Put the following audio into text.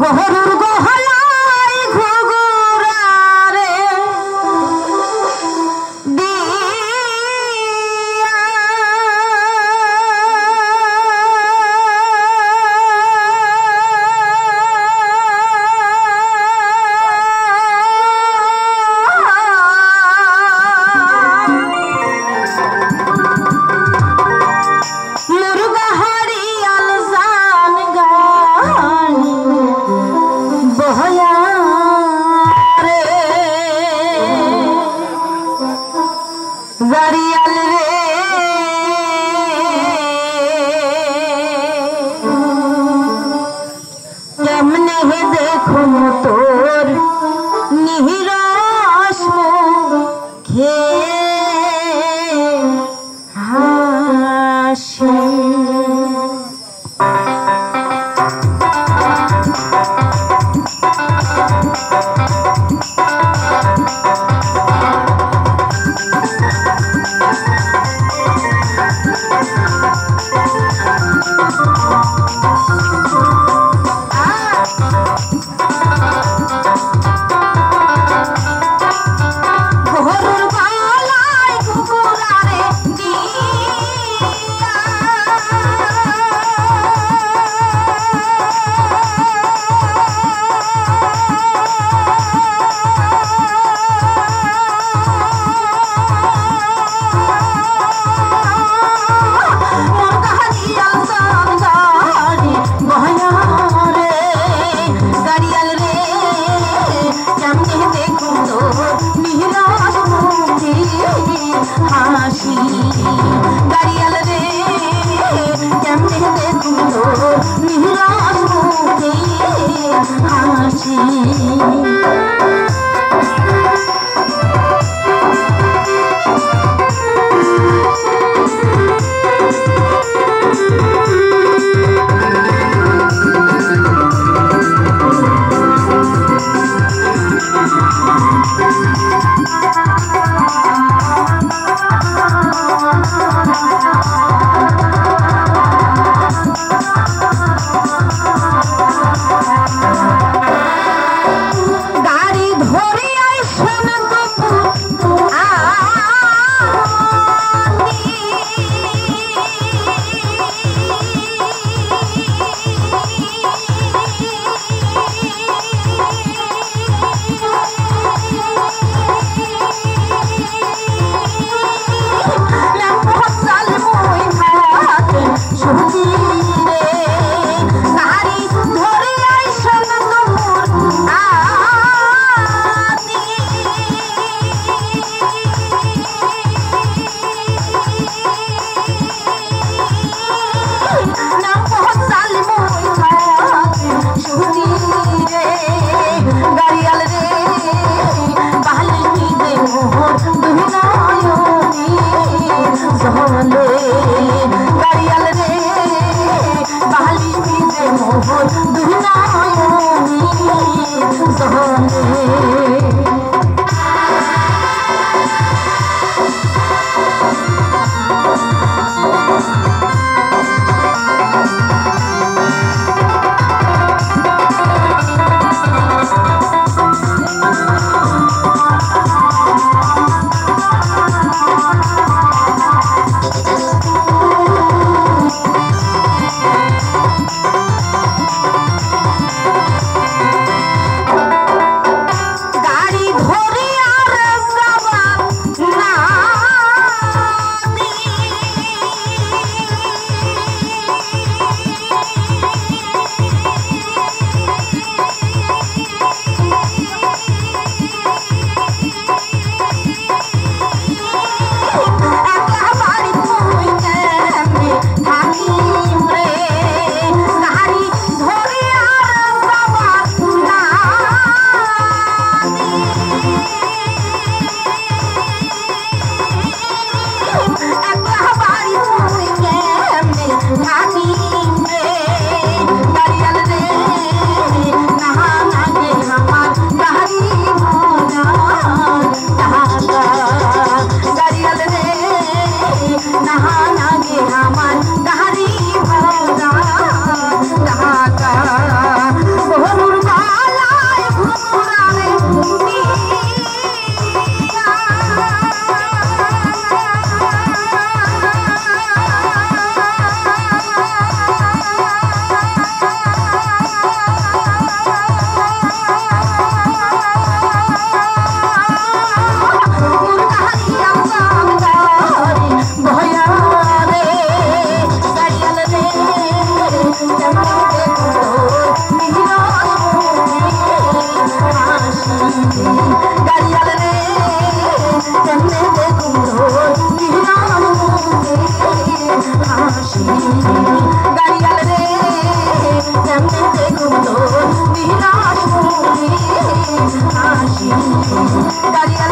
গহরুর গহলাই ঘুঘুরা রে দিয়া মুরগা হরিয়াল জান গানি বহয়া রে জারিয়াল রে কেমনে হে দেখো তোর নিহিরস মুখে হাসি গহরুর গলায় ঘুঘুরা রে দিয়া মুরগা হরিয়াল জান গানি বহয়া রে জারিয়াল রে কেমনে দেখো তোর নিহিরস মুখে হাসি জারিয়াল রে কেমনে দেখো তোর নিহিরস মুখে হাসি হাসি গাড়িয়াল রে কেমনে দেখুন তোর নিহার মুখে হাসি গাড়িয়াল রে কেমনে দেখুন তোর নিহার মুখে হাসি গাড়িয়াল